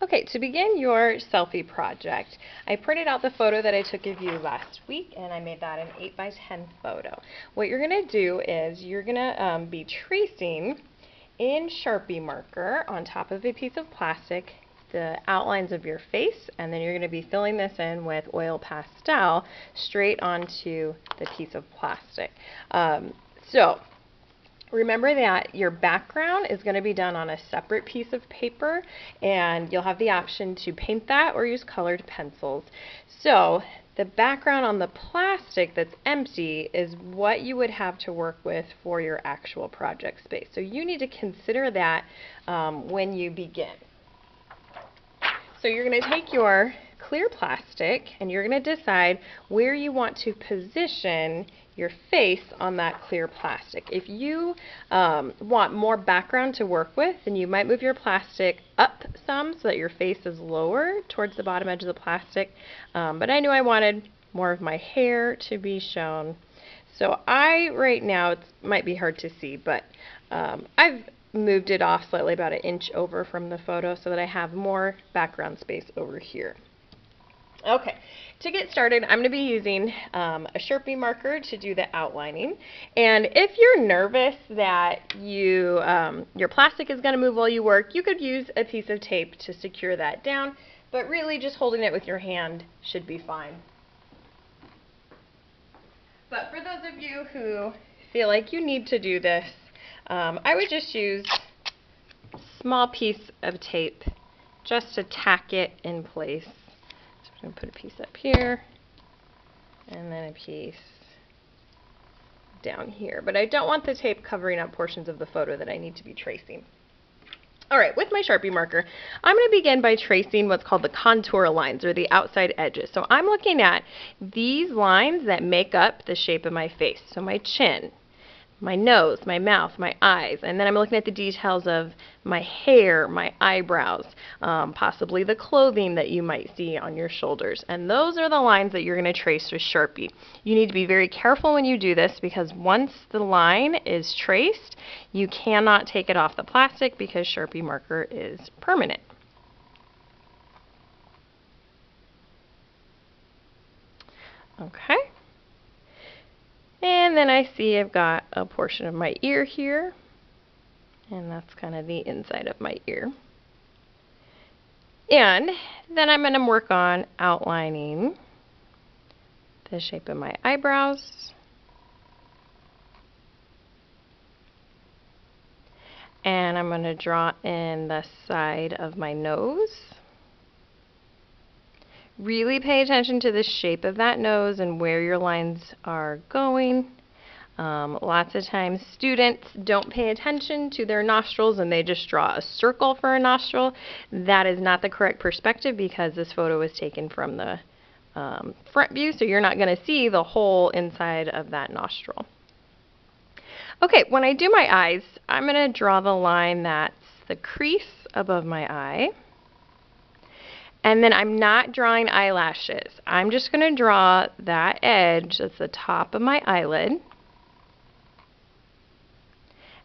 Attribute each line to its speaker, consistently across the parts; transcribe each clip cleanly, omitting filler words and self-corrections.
Speaker 1: Okay, to begin your selfie project, I printed out the photo that I took of you last week, and I made that an 8x10 photo. What you're going to do is you're going to be tracing in Sharpie marker on top of a piece of plastic the outlines of your face, and then you're going to be filling this in with oil pastel straight onto the piece of plastic. Remember that your background is going to be done on a separate piece of paper, and you'll have the option to paint that or use colored pencils. So the background on the plastic that's empty is what you would have to work with for your actual project space. So you need to consider that when you begin. So you're going to take your clear plastic and you're going to decide where you want to position your face on that clear plastic. If you want more background to work with, then you might move your plastic up some so that your face is lower towards the bottom edge of the plastic. But I knew I wanted more of my hair to be shown. So right now, it might be hard to see, but I've moved it off slightly, about 1 inch over from the photo, so that I have more background space over here. Okay, to get started, I'm going to be using a Sharpie marker to do the outlining. And if you're nervous that your plastic is going to move while you work, you could use a piece of tape to secure that down, but really just holding it with your hand should be fine. But for those of you who feel like you need to do this, I would just use a small piece of tape just to tack it in place. So I'm going to put a piece up here and then a piece down here. But I don't want the tape covering up portions of the photo that I need to be tracing. Alright, with my Sharpie marker, I'm going to begin by tracing what's called the contour lines, or the outside edges. So I'm looking at these lines that make up the shape of my face. So my chin, my nose, my mouth, my eyes, and then I'm looking at the details of my hair, my eyebrows, possibly the clothing that you might see on your shoulders. And those are the lines that you're going to trace with Sharpie. You need to be very careful when you do this, because once the line is traced, you cannot take it off the plastic because Sharpie marker is permanent. Okay. And then I see I've got a portion of my ear here, and that's kind of the inside of my ear. And then I'm going to work on outlining the shape of my eyebrows, and I'm going to draw in the side of my nose. Really pay attention to the shape of that nose and where your lines are going. Lots of times students don't pay attention to their nostrils and they just draw a circle for a nostril. That is not the correct perspective, because this photo was taken from the front view, so you're not going to see the whole inside of that nostril. Okay, when I do my eyes, I'm going to draw the line that's the crease above my eye. And then I'm not drawing eyelashes. I'm just going to draw that edge that's the top of my eyelid.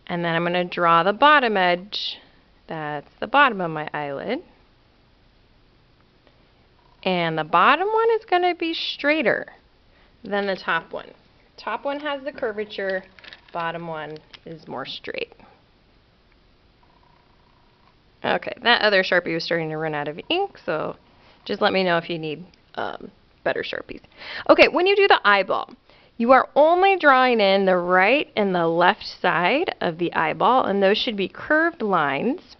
Speaker 1: And then I'm going to draw the bottom edge that's the bottom of my eyelid. And the bottom one is going to be straighter than the top one. Top one has the curvature, bottom one is more straight. Okay, that other Sharpie was starting to run out of ink, so just let me know if you need better Sharpies. Okay, when you do the eyeball, you are only drawing in the right and the left side of the eyeball, and those should be curved lines.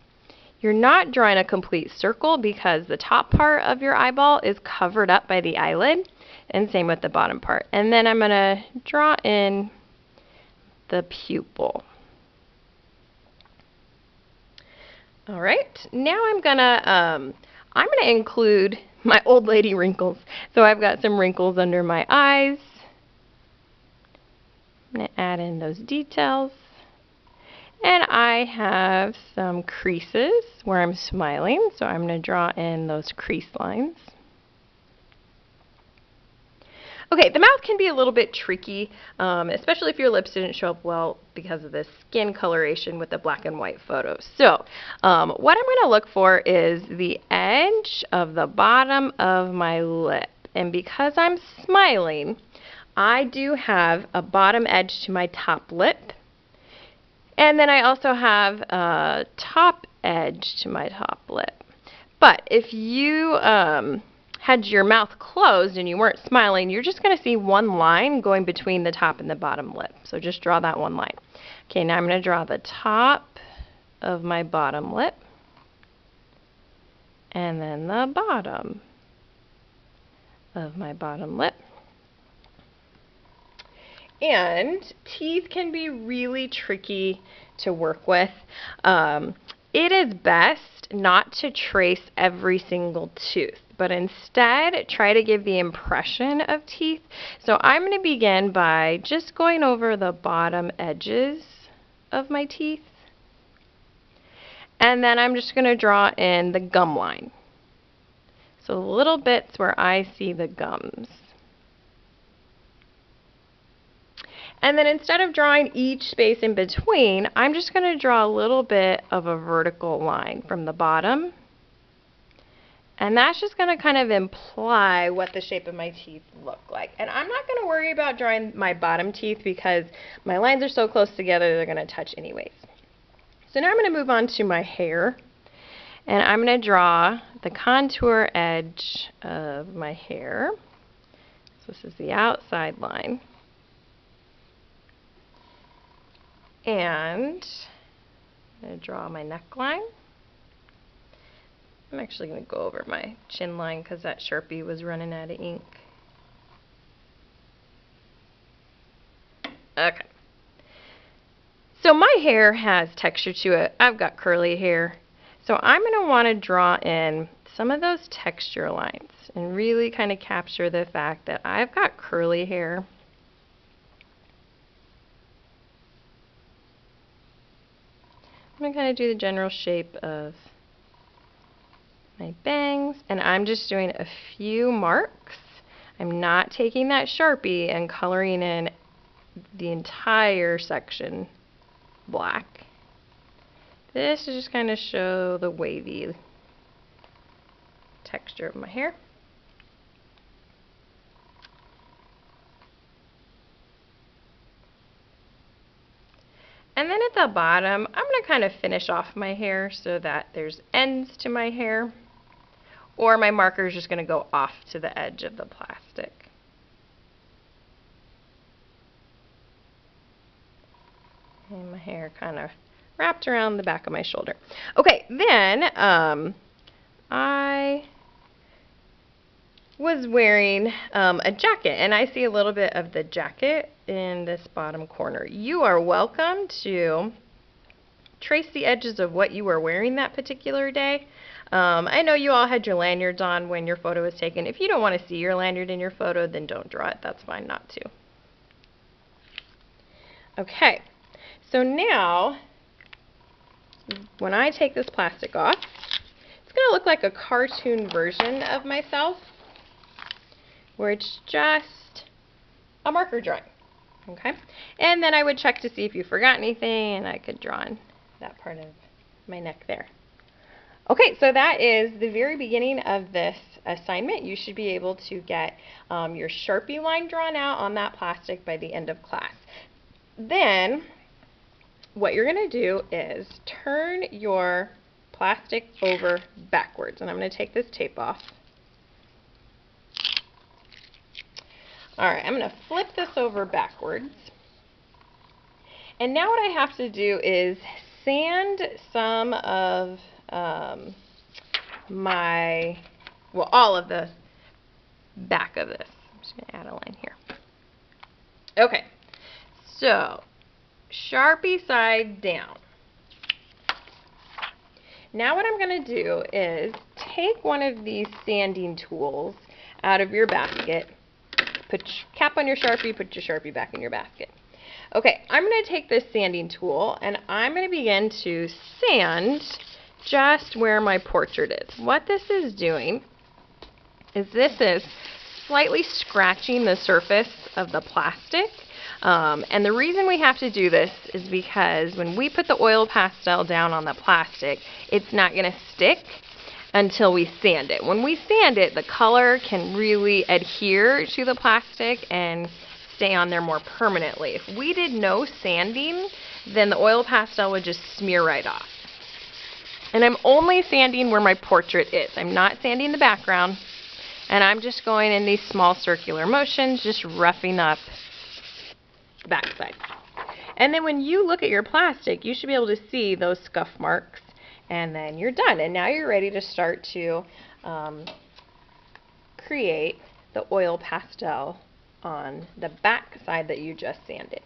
Speaker 1: You're not drawing a complete circle because the top part of your eyeball is covered up by the eyelid, and same with the bottom part. And then I'm going to draw in the pupil. All right, now I'm gonna include my old lady wrinkles. So I've got some wrinkles under my eyes. I'm gonna add in those details. And I have some creases where I'm smiling, so I'm gonna draw in those crease lines. Okay, the mouth can be a little bit tricky, especially if your lips didn't show up well because of the skin coloration with the black and white photo. So, what I'm going to look for is the edge of the bottom of my lip. And because I'm smiling, I do have a bottom edge to my top lip. And then I also have a top edge to my top lip. But if you had your mouth closed and you weren't smiling, you're just going to see one line going between the top and the bottom lip. So just draw that one line. Okay, now I'm going to draw the top of my bottom lip and then the bottom of my bottom lip. And teeth can be really tricky to work with. It is best not to trace every single tooth, but instead try to give the impression of teeth. So I'm going to begin by just going over the bottom edges of my teeth. And then I'm just going to draw in the gum line. So little bits where I see the gums. And then instead of drawing each space in between, I'm just going to draw a little bit of a vertical line from the bottom. And that's just going to kind of imply what the shape of my teeth look like. And I'm not going to worry about drawing my bottom teeth because my lines are so close together they're going to touch anyways. So now I'm going to move on to my hair. And I'm going to draw the contour edge of my hair. So this is the outside line. And I'm going to draw my neckline. I'm actually going to go over my chin line because that Sharpie was running out of ink. Okay. So my hair has texture to it. I've got curly hair. So I'm going to want to draw in some of those texture lines and really kind of capture the fact that I've got curly hair. I'm going to kind of do the general shape of my bangs, and I'm just doing a few marks. I'm not taking that Sharpie and coloring in the entire section black. This is just kind of show the wavy texture of my hair. And then at the bottom, I'm going to kind of finish off my hair so that there's ends to my hair, or my marker is just going to go off to the edge of the plastic. And my hair kind of wrapped around the back of my shoulder. Okay, then I was wearing a jacket, and I see a little bit of the jacket in this bottom corner. You are welcome to trace the edges of what you were wearing that particular day. I know you all had your lanyards on when your photo was taken. If you don't want to see your lanyard in your photo, then don't draw it. That's fine not to. Okay, so now when I take this plastic off, it's going to look like a cartoon version of myself, where it's just a marker drawing. Okay, and then I would check to see if you forgot anything, and I could draw in that part of my neck there. Okay, so that is the very beginning of this assignment. You should be able to get your Sharpie line drawn out on that plastic by the end of class. Then what you're going to do is turn your plastic over backwards, and I'm going to take this tape off. Alright, I'm going to flip this over backwards. And now what I have to do is sand some of all of the back of this. I'm just going to add a line here. Okay, so Sharpie side down. Now what I'm going to do is take one of these sanding tools out of your basket. Put cap on your Sharpie, put your Sharpie back in your basket. Okay, I'm going to take this sanding tool and I'm going to begin to sand just where my portrait is. What this is doing is this is slightly scratching the surface of the plastic. And the reason we have to do this is because when we put the oil pastel down on the plastic, it's not going to stick until we sand it. When we sand it, the color can really adhere to the plastic and stay on there more permanently. If we did no sanding, then the oil pastel would just smear right off. And I'm only sanding where my portrait is. I'm not sanding the background, and I'm just going in these small circular motions, just roughing up the backside. And then when you look at your plastic, you should be able to see those scuff marks, and then you're done. And now you're ready to start to create the oil pastel on the back side that you just sanded.